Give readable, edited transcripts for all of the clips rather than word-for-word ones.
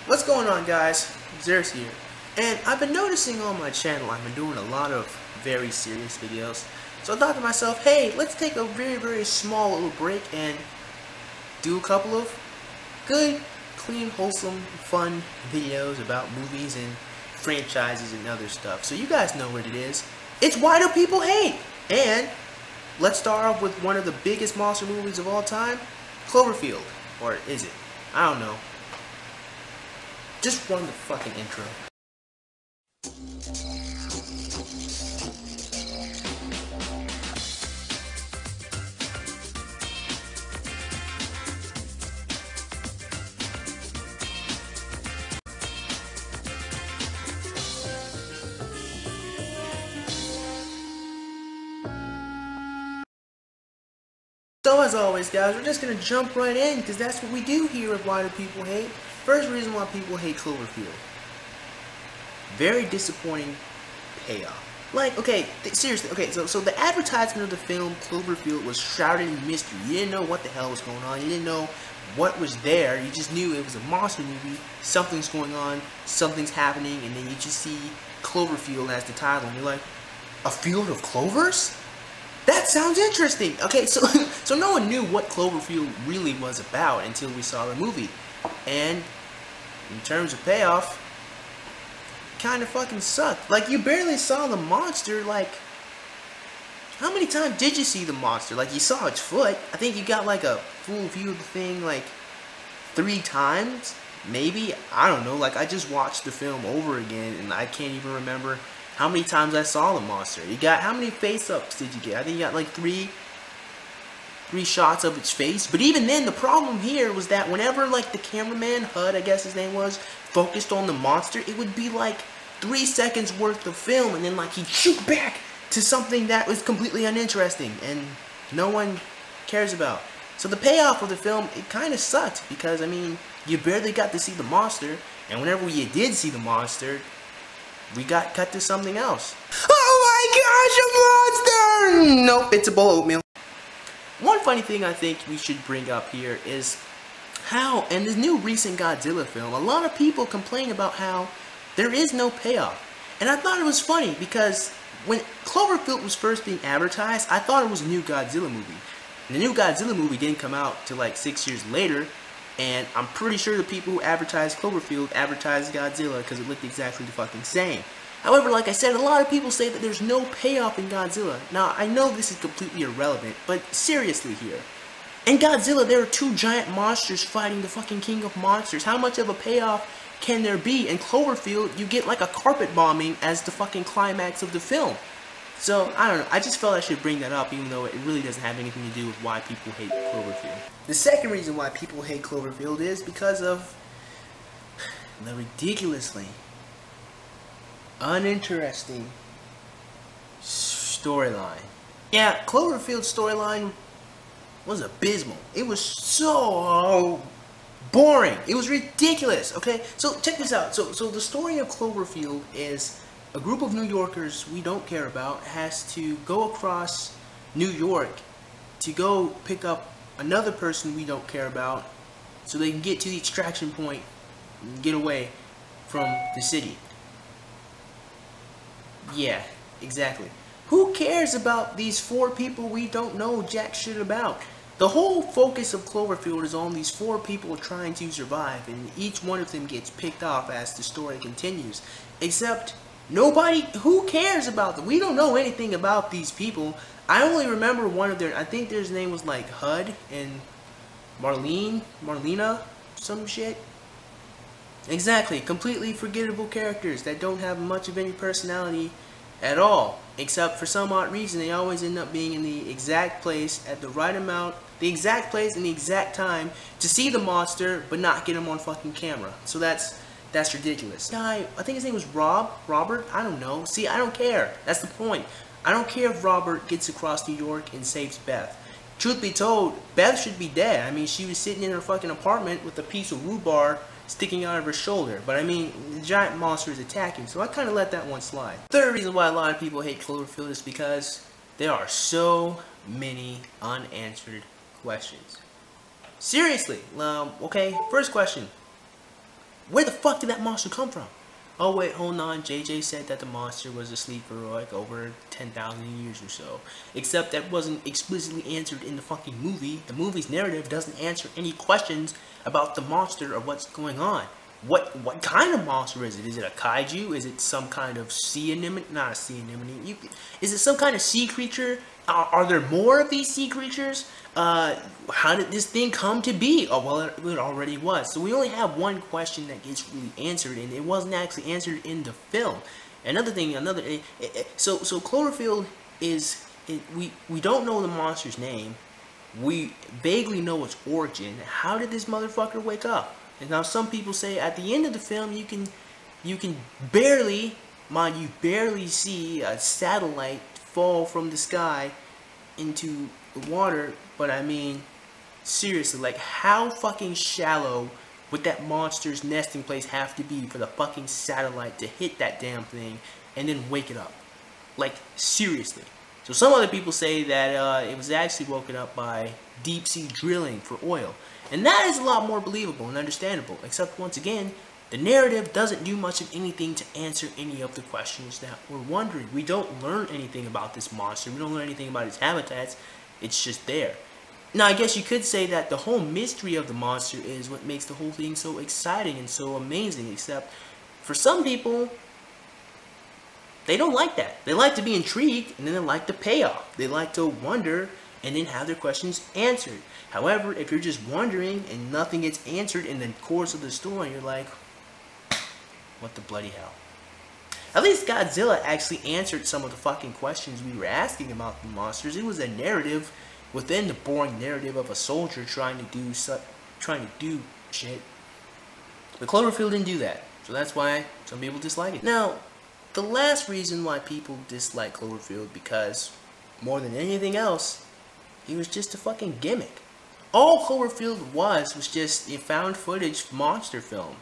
What's going on, guys? BASSFZz here, and I've been noticing on my channel I've been doing a lot of very serious videos, so I thought to myself, hey, let's take a very small little break and do a couple of good, clean, wholesome, fun videos about movies and franchises and other stuff. So you guys know what it is. It's Why Do People Hate? And let's start off with one of the biggest monster movies of all time, Cloverfield. Or is it? I don't know. Just run the fucking intro. So as always, guys, we're just gonna jump right in because that's what we do here at Why Do People Hate. First reason why people hate Cloverfield. Very disappointing payoff. Like, okay, seriously, okay, so the advertisement of the film Cloverfield was shrouded in mystery. You didn't know what the hell was going on. You didn't know what was there. You just knew it was a monster movie. Something's going on. Something's happening. And then you just see Cloverfield as the title. And you're like, a field of clovers? That sounds interesting. Okay, so no one knew what Cloverfield really was about until we saw the movie. And in terms of payoff, kind of fucking sucked. Like, you barely saw the monster. Like, how many times did you see the monster? Like, you saw its foot. I think you got like a full view of the thing like 3 times, maybe. I don't know. Like, I just watched the film over again and I can't even remember how many times I saw the monster. You got, how many face-ups did you get? I think you got like three shots of its face. But even then, the problem here was that whenever like the cameraman, Hud I guess his name was, focused on the monster, it would be like 3 seconds worth of film, and then like he'd shoot back to something that was completely uninteresting and no one cares about. So the payoff of the film, it kind of sucked because, I mean, you barely got to see the monster, and whenever you did see the monster, we got cut to something else. Oh my gosh, a monster! Nope, it's a bowl of oatmeal. One funny thing I think we should bring up here is how, in this new recent Godzilla film, a lot of people complain about how there is no payoff. And I thought it was funny because when Cloverfield was first being advertised, I thought it was a new Godzilla movie. And the new Godzilla movie didn't come out till like 6 years later, and I'm pretty sure the people who advertised Cloverfield advertised Godzilla because it looked exactly the fucking same. However, like I said, a lot of people say that there's no payoff in Godzilla. Now, I know this is completely irrelevant, but seriously here. In Godzilla, there are 2 giant monsters fighting the fucking king of monsters. How much of a payoff can there be? In Cloverfield, you get like a carpet bombing as the fucking climax of the film. So, I don't know. I just felt I should bring that up, even though it really doesn't have anything to do with why people hate Cloverfield. The second reason why people hate Cloverfield is because of the ridiculously uninteresting storyline. Yeah, Cloverfield's storyline was abysmal. It was so boring. It was ridiculous. Okay, so check this out. So the story of Cloverfield is a group of New Yorkers we don't care about has to go across New York to go pick up another person we don't care about so they can get to the extraction point and get away from the city. Yeah, exactly. Who cares about these 4 people we don't know jack shit about? The whole focus of Cloverfield is on these 4 people trying to survive, and each one of them gets picked off as the story continues. Except, nobody, who cares about them? We don't know anything about these people. I only remember one of their, I think their name was like Hud and Marlena, some shit. Exactly, completely forgettable characters that don't have much of any personality at all. Except for some odd reason, they always end up being in the exact place at the right amount, the exact place and the exact time to see the monster, but not get him on fucking camera. So that's ridiculous. Guy, I think his name was Robert, I don't know. See, I don't care. That's the point. I don't care if Robert gets across New York and saves Beth. Truth be told, Beth should be dead. I mean, she was sitting in her fucking apartment with a piece of rhubarb sticking out of her shoulder. But I mean, the giant monster is attacking, so I kind of let that one slide. Third reason why a lot of people hate Cloverfield is because there are so many unanswered questions. Seriously, okay, first question. Where the fuck did that monster come from? Oh wait, hold on, JJ said that the monster was asleep for like over 10,000 years or so. Except that wasn't explicitly answered in the fucking movie. The movie's narrative doesn't answer any questions about the monster or what's going on. What kind of monster is it? Is it a kaiju? Is it some kind of sea anemone? Not a sea anemone. Is it some kind of sea creature? Are there more of these sea creatures? How did this thing come to be? Oh, well, it already was. So we only have one question that gets really answered, and it wasn't actually answered in the film. Another thing, so Cloverfield is, we don't know the monster's name. We vaguely know its origin. How did this motherfucker wake up? And now some people say at the end of the film you can barely, mind you, barely see a satellite fall from the sky into the water. But I mean, seriously, like how fucking shallow would that monster's nesting place have to be for the fucking satellite to hit that damn thing and then wake it up? Like seriously. So some other people say that it was actually woken up by deep sea drilling for oil. And that is a lot more believable and understandable, except once again, the narrative doesn't do much of anything to answer any of the questions that we're wondering. We don't learn anything about this monster. We don't learn anything about its habitats. It's just there. Now, I guess you could say that the whole mystery of the monster is what makes the whole thing so exciting and so amazing, except for some people, they don't like that. They like to be intrigued, and then they like the payoff. They like to wonder and then have their questions answered. However, if you're just wondering and nothing gets answered in the course of the story, you're like, what the bloody hell? At least Godzilla actually answered some of the fucking questions we were asking about the monsters. It was a narrative within the boring narrative of a soldier trying to do shit. But Cloverfield didn't do that. So that's why some people dislike it. Now, the last reason why people dislike Cloverfield, because more than anything else, it was just a fucking gimmick. All Cloverfield was just a found footage monster film.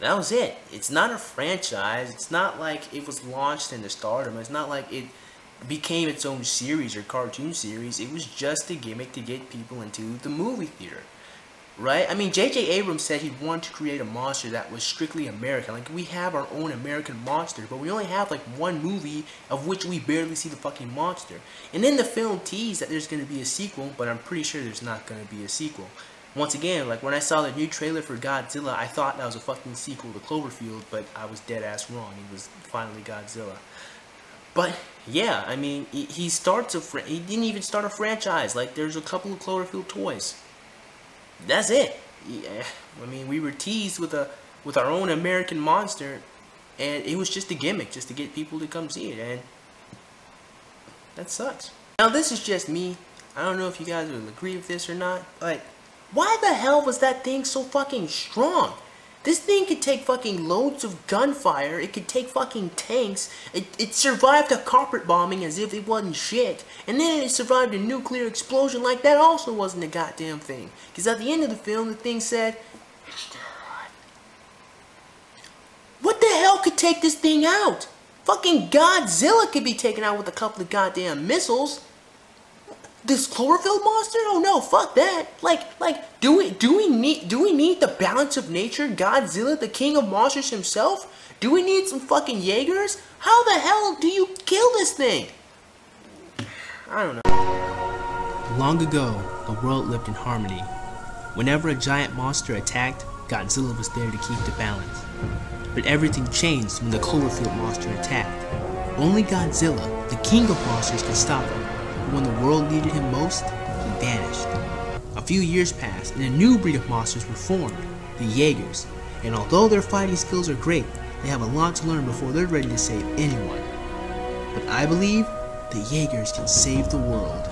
That was it. It's not a franchise. It's not like it was launched into stardom. It's not like it became its own series or cartoon series. It was just a gimmick to get people into the movie theater. Right? I mean, J.J. Abrams said he wanted to create a monster that was strictly American. Like, we have our own American monster, but we only have, like, one movie of which we barely see the fucking monster. And then the film teased that there's going to be a sequel, but I'm pretty sure there's not going to be a sequel. Once again, like, when I saw the new trailer for Godzilla, I thought that was a fucking sequel to Cloverfield, but I was dead-ass wrong. It was finally Godzilla. But, yeah, I mean, he didn't even start a franchise. Like, there's a couple of Cloverfield toys. That's it. Yeah, I mean, we were teased with our own American monster, and it was just a gimmick, just to get people to come see it, and that sucks. Now, this is just me. I don't know if you guys will agree with this or not, but why the hell was that thing so fucking strong? This thing could take fucking loads of gunfire. It could take fucking tanks. It survived a carpet bombing as if it wasn't shit. And then it survived a nuclear explosion like that also wasn't a goddamn thing. Because at the end of the film, the thing said, what the hell could take this thing out? Fucking Godzilla could be taken out with a couple of goddamn missiles. This Cloverfield monster? Oh no, fuck that. Like, do we need the balance of nature? Godzilla, the king of monsters himself? Do we need some fucking Jaegers? How the hell do you kill this thing? I don't know. Long ago, the world lived in harmony. Whenever a giant monster attacked, Godzilla was there to keep the balance. But everything changed when the Cloverfield monster attacked. Only Godzilla, the king of monsters, could stop him. When the world needed him most, he vanished. A few years passed and a new breed of monsters were formed, the Jaegers, and although their fighting skills are great, they have a lot to learn before they're ready to save anyone. But I believe the Jaegers can save the world.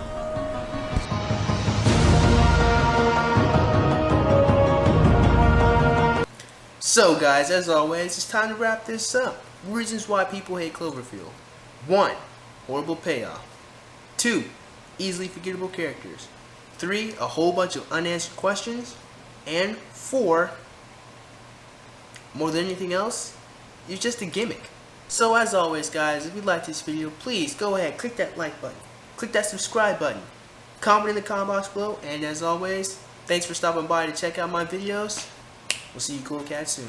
So guys, as always, it's time to wrap this up. Reasons why people hate Cloverfield. 1. Horrible payoff. 2. Easily forgettable characters. 3. A whole bunch of unanswered questions. And 4. More than anything else, it's just a gimmick. So as always guys, if you like this video, please go ahead, click that like button. Click that subscribe button. Comment in the comment box below. And as always, thanks for stopping by to check out my videos. We'll see you cool cats soon.